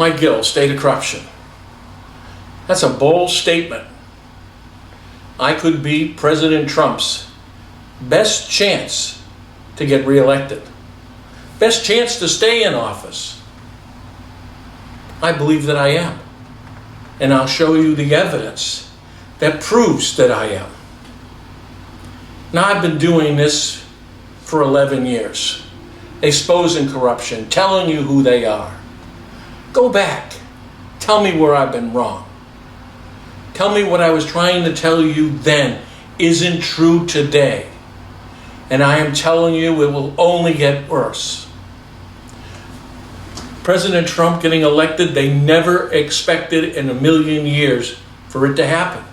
My Gill, state of corruption. That's a bold statement. I could be President Trump's best chance to get reelected. Best chance to stay in office. I believe that I am. And I'll show you the evidence that proves that I am. Now, I've been doing this for 11 years, exposing corruption, telling you who they are. Go back. Tell me where I've been wrong. Tell me what I was trying to tell you then isn't true today. And I am telling you it will only get worse. President Trump getting elected, they never expected in a million years for it to happen.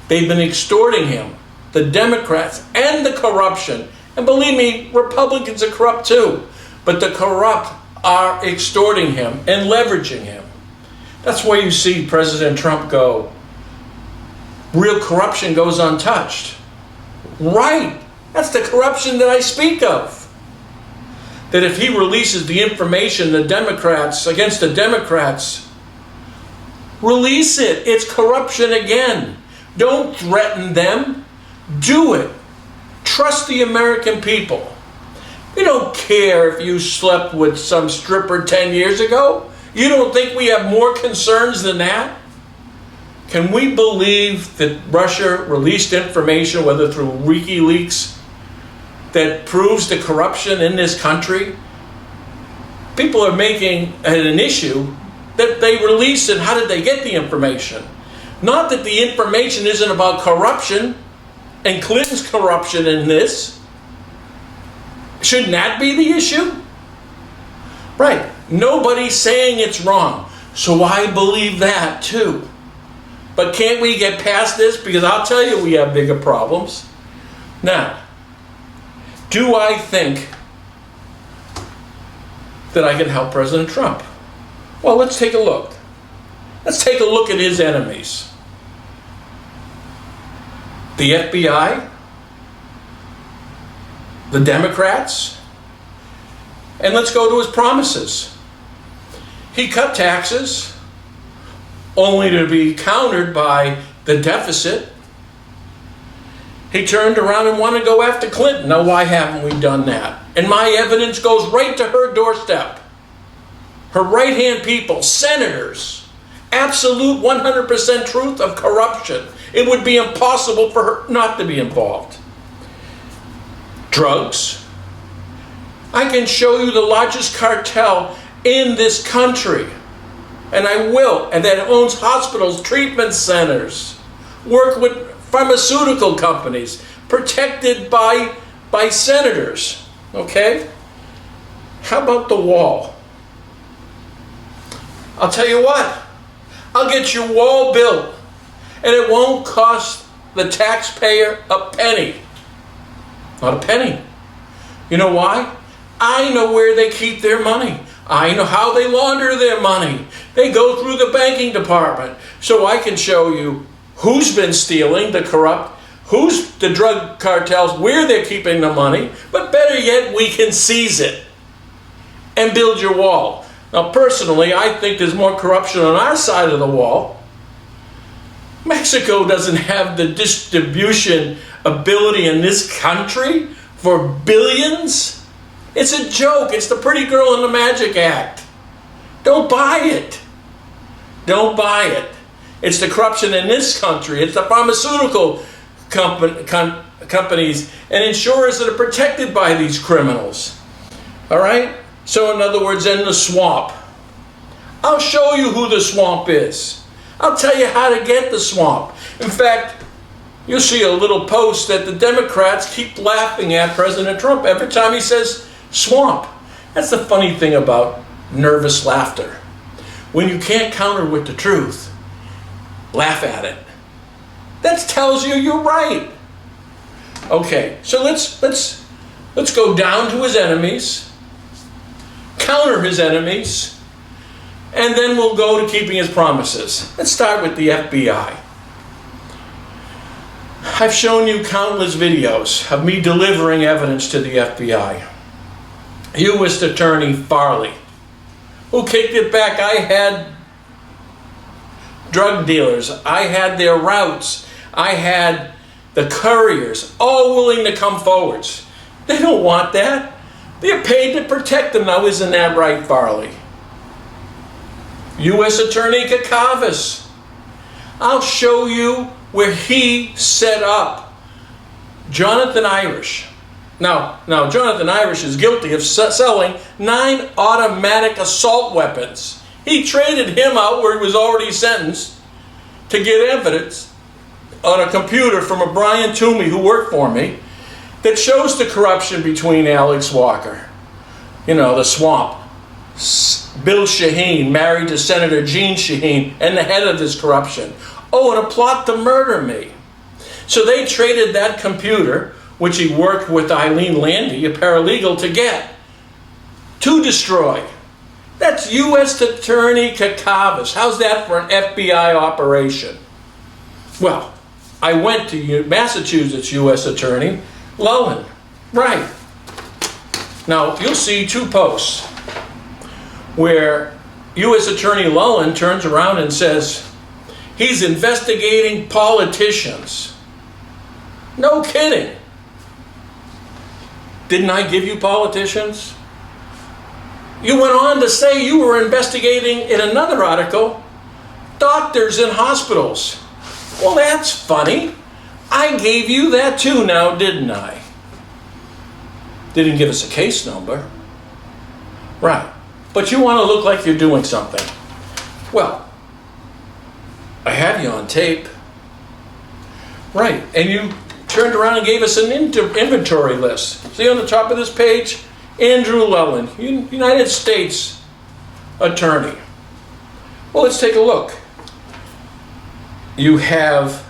They've been extorting him, the Democrats and the corruption. And believe me, Republicans are corrupt too. But the corrupt are extorting him and leveraging him. That's why you see President Trump go, real corruption goes untouched. Right. That's the corruption that I speak of. That if he releases the information, the Democrats, against the Democrats, release it. It's corruption again. Don't threaten them. Do it. Trust the American people. We don't care if you slept with some stripper 10 years ago. You don't think we have more concerns than that? Can we believe that Russia released information, whether through WikiLeaks, that proves the corruption in this country? People are making an issue that they released it. How did they get the information? Not that the information isn't about corruption and Clinton's corruption in this. Shouldn't that be the issue? Right. Nobody's saying it's wrong. So I believe that too. But can't we get past this? Because I'll tell you we have bigger problems. Now, do I think that I can help President Trump? Well, let's take a look. Let's take a look at his enemies. The FBI, the Democrats, and let's go to his promises. He cut taxes, only to be countered by the deficit. He turned around and wanted to go after Clinton. Now, why haven't we done that? And my evidence goes right to her doorstep. Her right-hand people, senators, absolute 100% truth of corruption. It would be impossible for her not to be involved. Drugs. I can show you the largest cartel in this country, and I will, and that owns hospitals, treatment centers, work with pharmaceutical companies, protected by senators. Okay? How about the wall? I'll tell you what. I'll get your wall built, and it won't cost the taxpayer a penny. Not a penny. You know why? I know where they keep their money. I know how they launder their money. They go through the banking department. So I can show you who's been stealing, the corrupt, who's the drug cartels, where they're keeping the money. But better yet, we can seize it and build your wall. Now, personally, I think there's more corruption on our side of the wall. Mexico doesn't have the distribution ability in this country for billions. It's a joke. It's the pretty girl in the magic act. Don't buy it. Don't buy it. It's the corruption in this country. It's the pharmaceutical companies and insurers that are protected by these criminals. All right? So in other words, in the swamp. I'll show you who the swamp is. I'll tell you how to get the swamp. In fact, you'll see a little post that the Democrats keep laughing at President Trump every time he says swamp. That's the funny thing about nervous laughter. When you can't counter with the truth, laugh at it. That tells you you're right. Okay, so let's go down to his enemies, counter his enemies, and then we'll go to keeping his promises. Let's start with the FBI. I've shown you countless videos of me delivering evidence to the FBI. U.S. Attorney Farley Who kicked it back? I had drug dealers. I had their routes. I had the couriers, all willing to come forwards. They don't want that. They're paid to protect them. Now, isn't that right, Farley? U.S. Attorney Kakavas. I'll show you where he set up Jonathan Irish. Now, Jonathan Irish is guilty of selling 9 automatic assault weapons. He traded him out where he was already sentenced to get evidence on a computer from a Brian Toomey who worked for me that shows the corruption between Alex Walker, the swamp, Bill Shaheen, married to Senator Jean Shaheen, and the head of this corruption. Oh, and a plot to murder me. So they traded that computer, which he worked with Eileen Landy, a paralegal, to get, to destroy. That's U.S. Attorney Kakavas. How's that for an FBI operation? Well, I went to Massachusetts U.S. Attorney Lowen. Right. Now, you'll see 2 posts where U.S. Attorney Lowen turns around and says, he's investigating politicians. No kidding. Didn't I give you politicians? You went on to say you were investigating, in another article, doctors in hospitals. Well, that's funny. I gave you that too now, didn't I? Didn't give us a case number. Right. But you want to look like you're doing something. Well, I have you on tape. Right. And you turned around and gave us an inventory list. See on the top of this page? Andrew Llewellyn, United States Attorney. Well, let's take a look. You have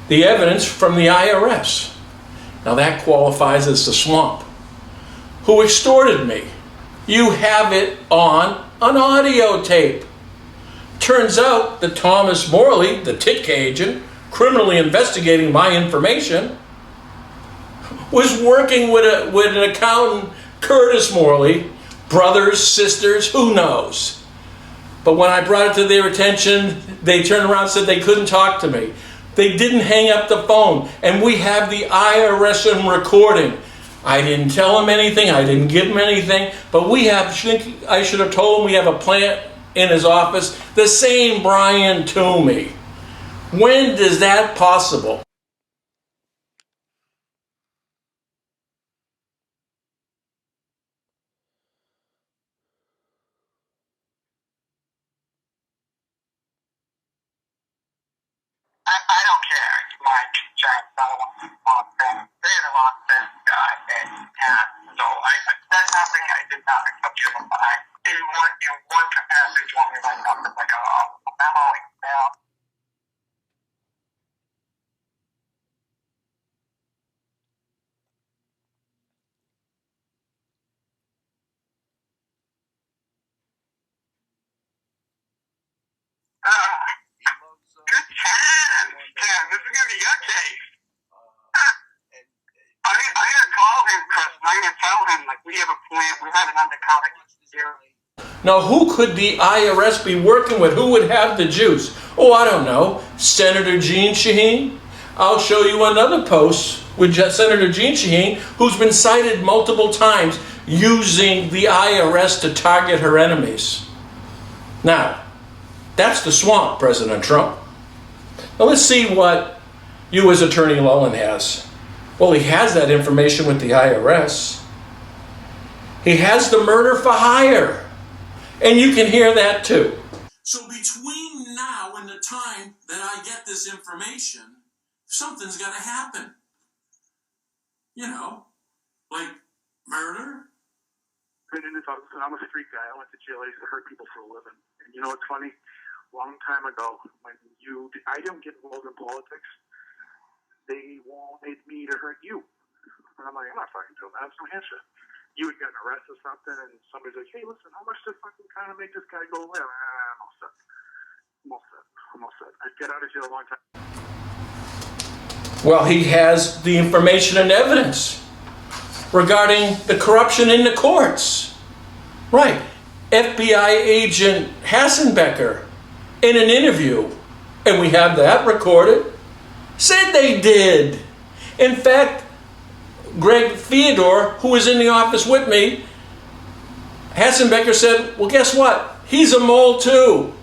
the evidence from the IRS. Now that qualifies as the swamp. Who extorted me? You have it on an audio tape. Turns out that Thomas Morley, the TIC agent, criminally investigating my information, was working with an accountant, Curtis Morley, brothers, sisters, who knows. But when I brought it to their attention, they turned around and said they couldn't talk to me. They didn't hang up the phone, and we have the IRS in recording. I didn't tell him anything, I didn't give him anything, but I should have told him we have a plant in his office, the same Brian Toomey. When is that possible? I don't care. It's my insurance. I don't want to want them. They're the lost guy and so that's something I did not accept you from back. In one capacity, you want me to write something like a memo, email. Good time. Tim, this is gonna be your case. I gotta call him, Chris, and I'm gonna tell him like we have a plan. We have an undercover here. Now, who could the IRS be working with? Who would have the juice? Oh, I don't know. Senator Jean Shaheen? I'll show you another post with Senator Jean Shaheen, who's been cited multiple times using the IRS to target her enemies. Now, that's the swamp, President Trump. Now, let's see what U.S. Attorney Llewellyn has. Well, he has that information with the IRS. He has the murder for hire. And you can hear that too. So between now and the time that I get this information, something's got to happen. Like murder. I'm a street guy. I went to jail. I used to hurt people for a living. And you know what's funny? Long time ago, when I didn't get involved in politics, they wanted me to hurt you. And I'm like, I'm not fucking doing that. That's New Hampshire. You would get an arrest or something, and somebody's like, hey, listen, how much to fucking kind of make this guy go away? I'm all set. I'm all set. I'd get out of jail a long time. Well, he has the information and evidence regarding the corruption in the courts. Right. FBI agent Hassenbecker, in an interview, and we have that recorded, said they did. In fact, Greg Theodore, who was in the office with me, Hassenbecker said, well, guess what? He's a mole too.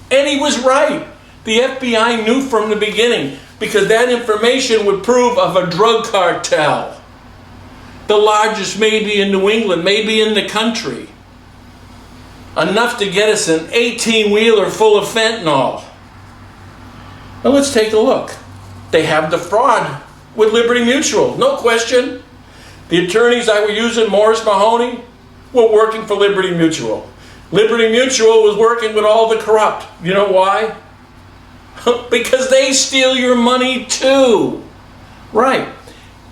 And he was right. The FBI knew from the beginning, because that information would prove of a drug cartel. The largest maybe in New England, maybe in the country. Enough to get us an 18-wheeler full of fentanyl. Now let's take a look. They have the fraud with Liberty Mutual, no question. The attorneys I were using, Morris Mahoney, were working for Liberty Mutual. Liberty Mutual was working with all the corrupt. You know why? Because they steal your money too. Right.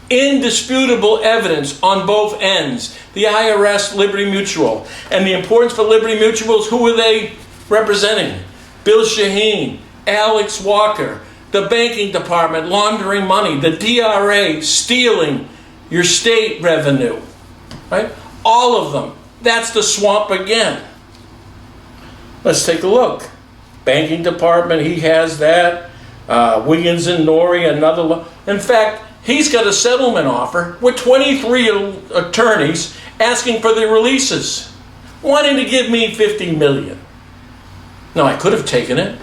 Indisputable evidence on both ends. The IRS, Liberty Mutual. And the importance for Liberty Mutuals, who were they representing? Bill Shaheen, Alex Walker, the banking department laundering money, the DRA stealing your state revenue. Right? All of them. That's the swamp again. Let's take a look. Banking department, he has that. Wiggins and Norrie, another. In fact, he's got a settlement offer with 23 attorneys asking for the releases, wanting to give me $50 million. Now, I could have taken it.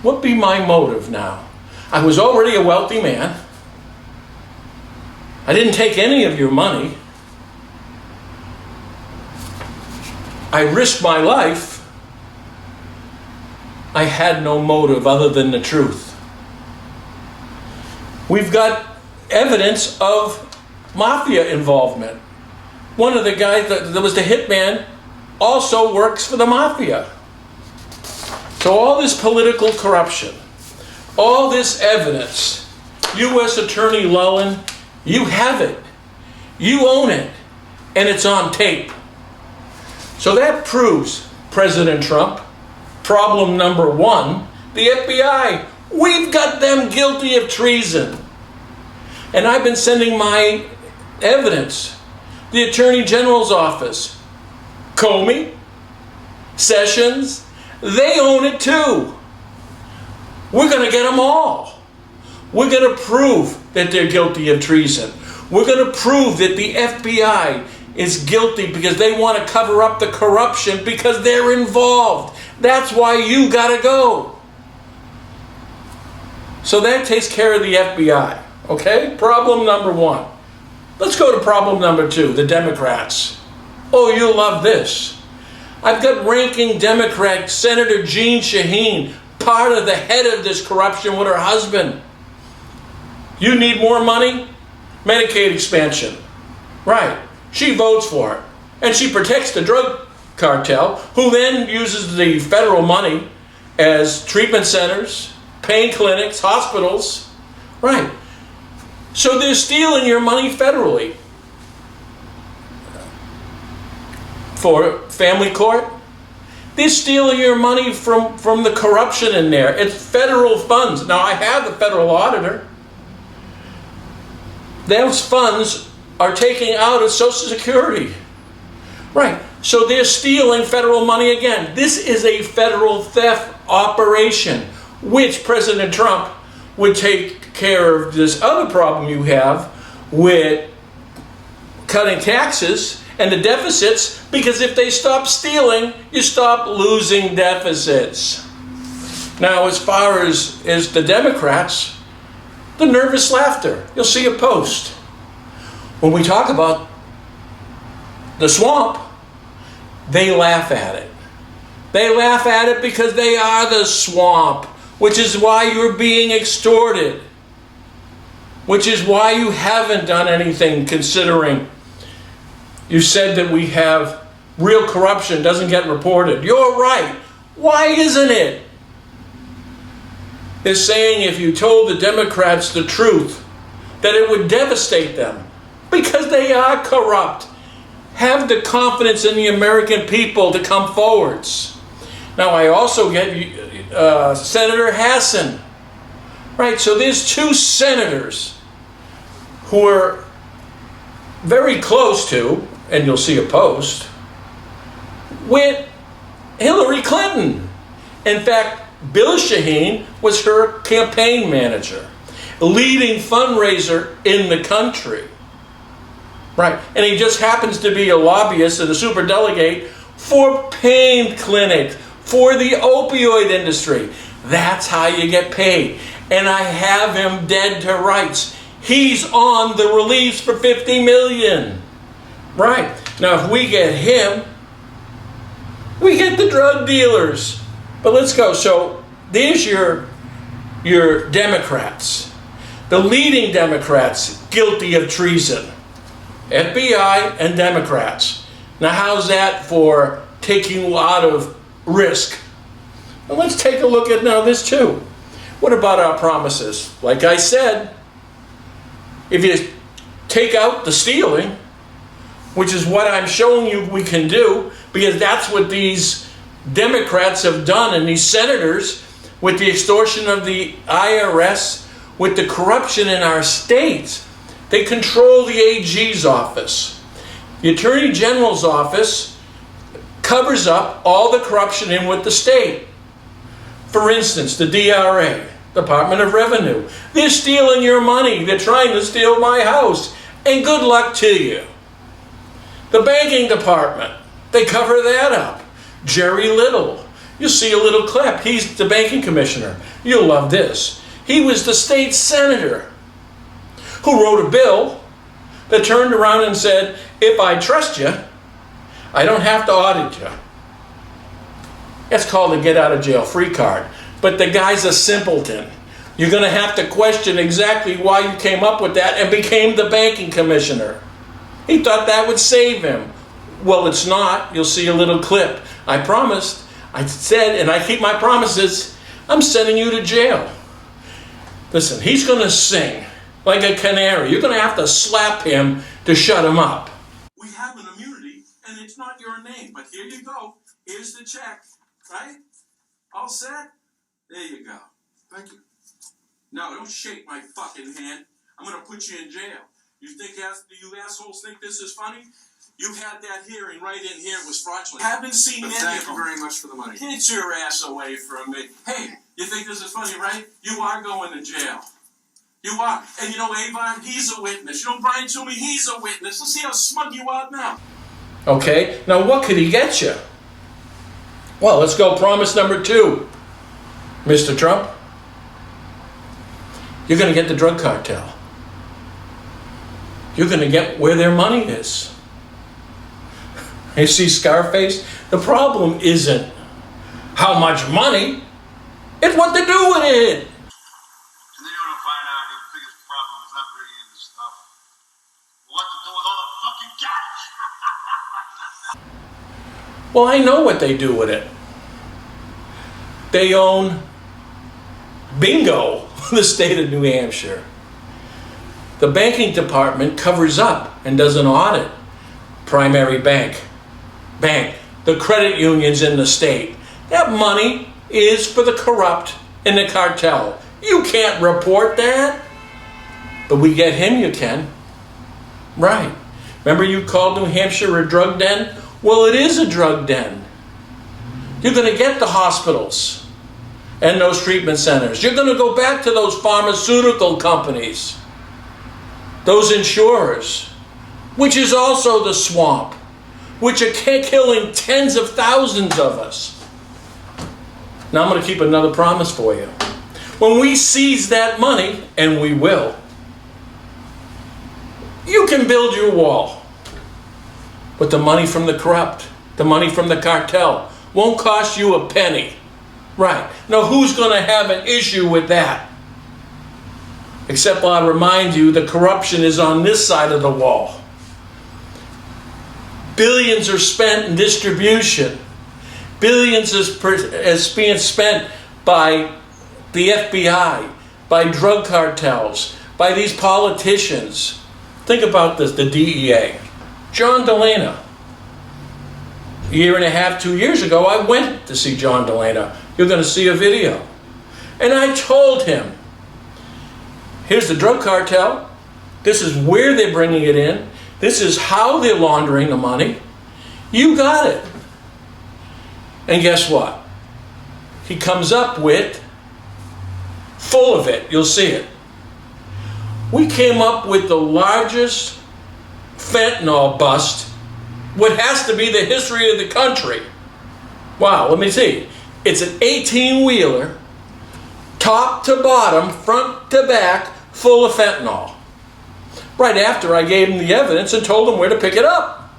What'd be my motive now? I was already a wealthy man. I didn't take any of your money. I risked my life. I had no motive other than the truth. We've got evidence of mafia involvement. One of the guys that was the hitman also works for the mafia. So all this political corruption, all this evidence, U.S. Attorney Lullen, you have it. You own it. And it's on tape. So that proves President Trump, problem number one, the FBI, we've got them guilty of treason. And I've been sending my evidence. The Attorney General's office, Comey, Sessions, they own it too. We're going to get them all. We're going to prove that they're guilty of treason. We're going to prove that the FBI is guilty because they want to cover up the corruption because they're involved. That's why you got to go. So that takes care of the FBI. Okay? Problem number one. Let's go to problem number two, the Democrats. Oh, you'll love this. I've got ranking Democrat Senator Jeanne Shaheen, part of the head of this corruption with her husband. You need more money? Medicaid expansion. Right. She votes for it. And she protects the drug cartel, who then uses the federal money as treatment centers, pain clinics, hospitals. Right. So they're stealing your money federally. For family court. They're stealing your money from the corruption in there. It's federal funds. Now, I have the federal auditor. Those funds are taking out of Social Security. Right. So they're stealing federal money again. This is a federal theft operation, which President Trump would take care of this other problem you have with cutting taxes and the deficits, because if they stop stealing, you stop losing deficits. Now, as far as the Democrats, the nervous laughter. You'll see a post. When we talk about the swamp, they laugh at it. They laugh at it because they are the swamp, which is why you're being extorted, which is why you haven't done anything, considering you said that we have real corruption doesn't get reported. You're right. Why isn't it? They're saying if you told the Democrats the truth, that it would devastate them because they are corrupt. Have the confidence in the American people to come forwards. Now, I also get Senator Hassan. Right, so there's two senators who are very close to, and you'll see a post, with Hillary Clinton. In fact, Bill Shaheen was her campaign manager, a leading fundraiser in the country. Right, and he just happens to be a lobbyist and a superdelegate for pain clinics, for the opioid industry. That's how you get paid. And I have him dead to rights. He's on the release for $50 million. Right, now if we get him, we get the drug dealers. But let's go. So there's your Democrats. The leading Democrats guilty of treason. FBI and Democrats. Now how's that for taking a lot of risk? Well, let's take a look at now this too. What about our promises? Like I said, if you take out the stealing, which is what I'm showing you we can do, because that's what these Democrats have done and these senators with the extortion of the IRS, with the corruption in our states. They control the AG's office. The Attorney General's office covers up all the corruption in with the state. For instance, the DRA, Department of Revenue. They're stealing your money. They're trying to steal my house. And good luck to you. The banking department, they cover that up. Jerry Little. You'll see a little clip. He's the banking commissioner. You'll love this. He was the state senator who wrote a bill that turned around and said, if I trust you, I don't have to audit you. That's called a get out of jail free card. But the guy's a simpleton. You're going to have to question exactly why you came up with that and became the banking commissioner. He thought that would save him. Well, it's not. You'll see a little clip. I promised. I said, and I keep my promises, I'm sending you to jail. Listen, he's going to sing like a canary. You're going to have to slap him to shut him up. We have an immunity, and it's not your name, but here you go. Here's the check, right? All set? There you go. Thank you. No, don't shake my fucking hand. I'm going to put you in jail. You assholes think this is funny? You had that hearing right in here. It was fraudulent. Haven't seen any of them. Thank you very much for the money. Get your ass away from me. Hey, you think this is funny, right? You are going to jail. You are. And you know Avon, he's a witness. You know Brian Toomey, he's a witness. Let's see how smug you are now. Okay, now what could he get you? Well, let's go promise number 2. Mr. Trump, you're going to get the drug cartel. You're going to get where their money is. You see Scarface? The problem isn't how much money, it's what to do with it. And then you want to find out your biggest problem is not bringing in the stuff. What to do with all the fucking cash? Well, I know what they do with it. They own bingo, the state of New Hampshire. The banking department covers up and does an audit. Primary bank, the credit unions in the state. That money is for the corrupt and the cartel. You can't report that. But we get him, you can. Right. Remember you called New Hampshire a drug den? Well, it is a drug den. You're going to get the hospitals and those treatment centers. You're going to go back to those pharmaceutical companies, those insurers, which is also the swamp, which are killing tens of thousands of us. Now I'm going to keep another promise for you. When we seize that money, and we will, you can build your wall. But the money from the corrupt, the money from the cartel, won't cost you a penny. Right. Now who's going to have an issue with that? Except I'll remind you, the corruption is on this side of the wall. Billions are spent in distribution. Billions is being spent by the FBI, by drug cartels, by these politicians. Think about this, the DEA. John Delano. A year and a half, 2 years ago, I went to see John Delano. You're going to see a video. And I told him, here's the drug cartel. This is where they're bringing it in. This is how they're laundering the money. You got it. And guess what? He comes up with, full of it, you'll see it. We came up with the largest fentanyl bust, what has to be the history of the country. Wow, let me see. It's an 18-wheeler, top to bottom, front to back, full of fentanyl. Right after I gave him the evidence and told him where to pick it up.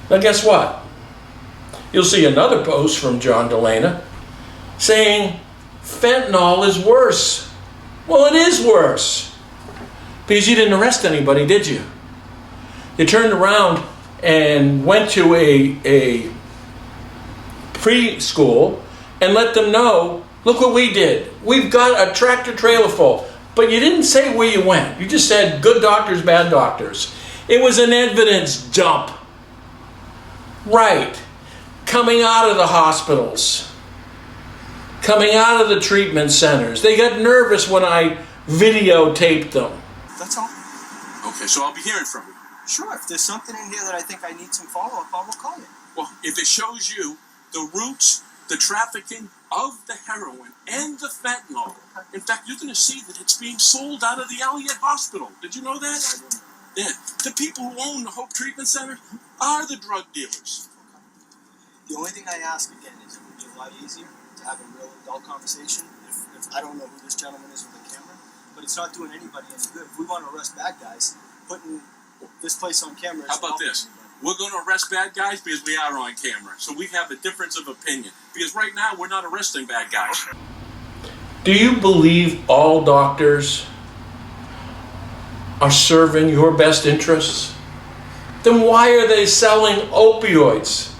Now guess what? You'll see another post from John Delana saying fentanyl is worse. Well, it is worse. Because you didn't arrest anybody, did you? You turned around and went to a preschool and let them know, look what we did. We've got a tractor trailer full. But you didn't say where you went. You just said good doctors, bad doctors. It was an evidence dump. Right. Coming out of the hospitals. Coming out of the treatment centers. They got nervous when I videotaped them. That's all. Okay, so I'll be hearing from you. Sure, if there's something in here that I think I need some follow-up, I will call you. Well, if it shows you the roots, the trafficking of the heroin and the fentanyl. In fact, you're going to see that it's being sold out of the Elliott Hospital. Did you know that? Yeah. The people who own the Hope Treatment Center are the drug dealers. The only thing I ask again is it would be a lot easier to have a real adult conversation if I don't know who this gentleman is with the camera, but it's not doing anybody any good. If we want to arrest bad guys, putting this place on camera. How about this? We're going to arrest bad guys because we are on camera. So we have a difference of opinion. Because right now, we're not arresting bad guys. Do you believe all doctors are serving your best interests? Then why are they selling opioids?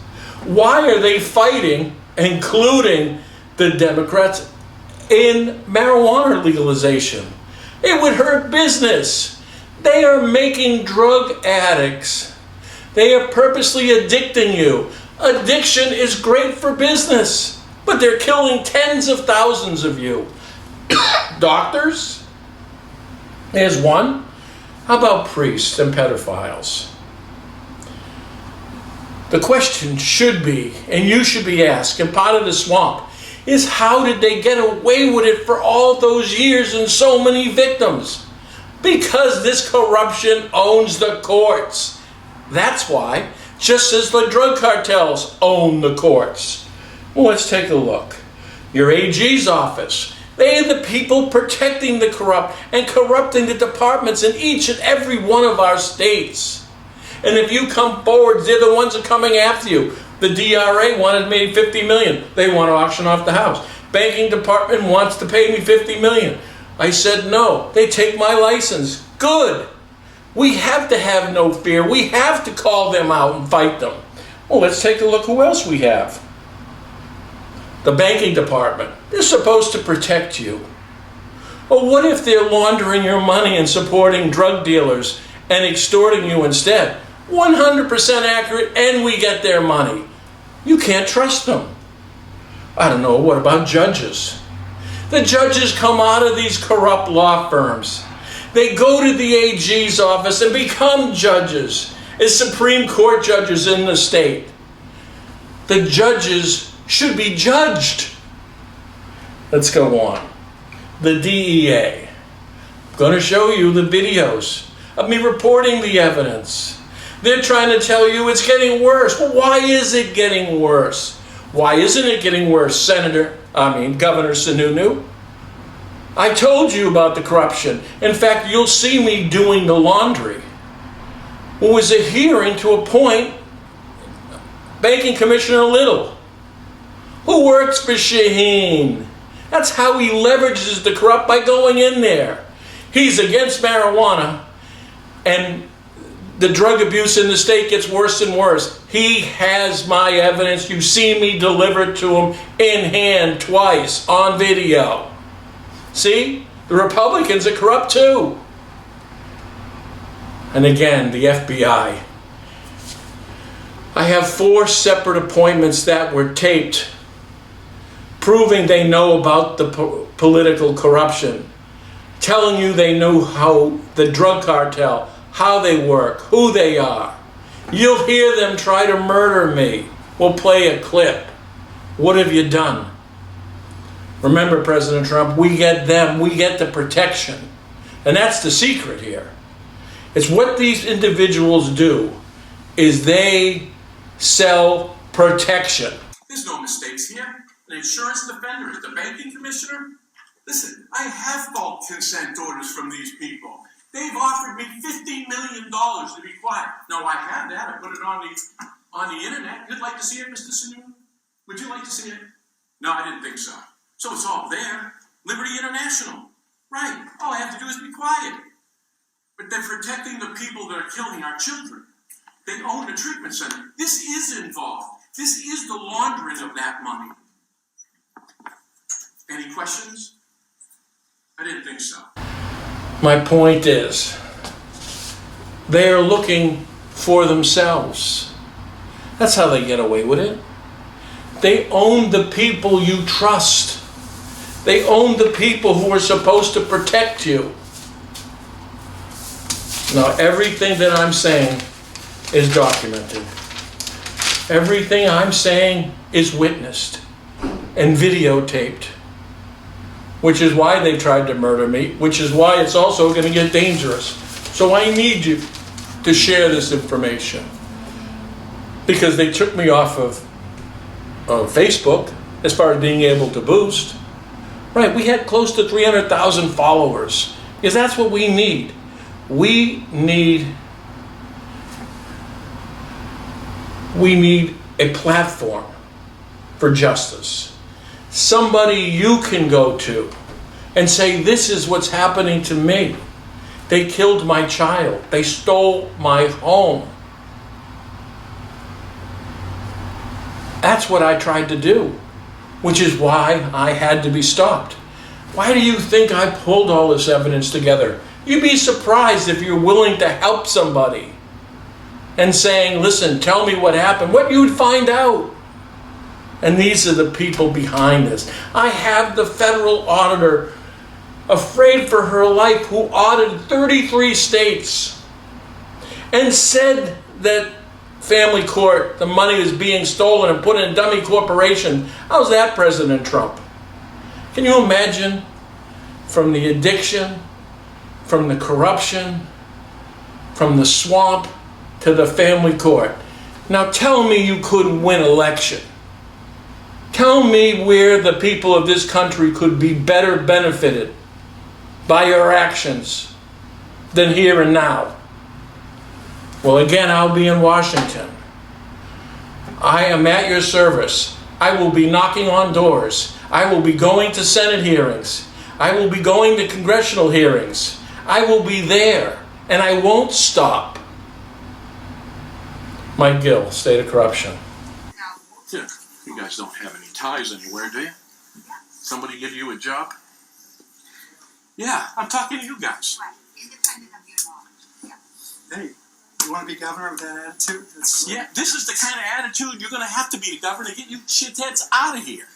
Why are they fighting, including the Democrats, in marijuana legalization? It would hurt business. They are making drug addicts. They are purposely addicting you. Addiction is great for business, but they're killing tens of thousands of you. Doctors? There's one. How about priests and pedophiles? The question should be, and you should be asked, and part of the swamp, is how did they get away with it for all those years and so many victims? Because this corruption owns the courts. That's why, just as the drug cartels own the courts. Well, let's take a look. Your AG's office. They are the people protecting the corrupt and corrupting the departments in each and every one of our states. And if you come forward, they're the ones that are coming after you. The DRA wanted me $50 million. They want to auction off the house. Banking department wants to pay me $50 million. I said no. They take my license. Good. We have to have no fear. We have to call them out and fight them. Well, let's take a look who else we have. The banking department. They're supposed to protect you. Well, what if they're laundering your money and supporting drug dealers and extorting you instead? 100% accurate, and we get their money. You can't trust them. I don't know, what about judges? The judges come out of these corrupt law firms. They go to the AG's office and become judges, as Supreme Court judges in the state. The judges should be judged. Let's go on. The DEA. I'm going to show you the videos of me reporting the evidence. They're trying to tell you it's getting worse. Well, why is it getting worse? Why isn't it getting worse, Governor Sununu? I told you about the corruption. In fact, you'll see me doing the laundry. It was a hearing to appoint Banking Commissioner Little, who works for Shaheen. That's how he leverages the corrupt, by going in there. He's against marijuana, and the drug abuse in the state gets worse and worse. He has my evidence. You see me deliver it to him in hand twice on video. See? The Republicans are corrupt too. And again, the FBI. I have 4 separate appointments that were taped, proving they know about the political corruption, telling you they know how the drug cartel, how they work, who they are. You'll hear them try to murder me. We'll play a clip. What have you done? Remember, President Trump, we get them, we get the protection. And that's the secret here. It's what these individuals do is they sell protection. There's no mistakes here. An insurance defender is the banking commissioner. Listen, I have bulk consent orders from these people. They've offered me $50 million to be quiet. No, I have that. I put it on the internet. You'd like to see it, Mr. Sanu? Would you like to see it? No, I didn't think so. So it's all there. Liberty International. Right. All I have to do is be quiet. But they're protecting the people that are killing our children. They own the treatment center. This is involved. This is the laundering of that money. Any questions? I didn't think so. My point is, they are looking for themselves. That's how they get away with it. They own the people you trust. They own the people who are supposed to protect you. Now, everything that I'm saying is documented. Everything I'm saying is witnessed and videotaped, which is why they tried to murder me, which is why it's also going to get dangerous. So I need you to share this information, because they took me off of Facebook as far as being able to boost. Right, we had close to 300,000 followers, because that's what we need. We need a platform for justice. Somebody you can go to and say, this is what's happening to me. They killed my child. They stole my home. That's what I tried to do, which is why I had to be stopped. Why do you think I pulled all this evidence together? You'd be surprised if you're willing to help somebody and saying, listen, tell me what happened, what you'd find out. And these are the people behind this. I have the federal auditor afraid for her life who audited 33 states and said that family court, the money is being stolen and put in a dummy corporation. How's that, President Trump? Can you imagine, from the addiction, from the corruption, from the swamp to the family court? Now tell me you couldn't win election. Tell me where the people of this country could be better benefited by your actions than here and now. Well, again, I'll be in Washington. I am at your service. I will be knocking on doors. I will be going to Senate hearings. I will be going to congressional hearings. I will be there, and I won't stop. Mike Gill, State of Corruption. Yeah, you guys don't have any ties anywhere, do you? Somebody give you a job? Yeah, I'm talking to you guys. Right, independent of your knowledge. Yeah. Hey, you want to be governor with that attitude? Yeah, this is the kind of attitude you're going to have to be the governor to get you shitheads out of here.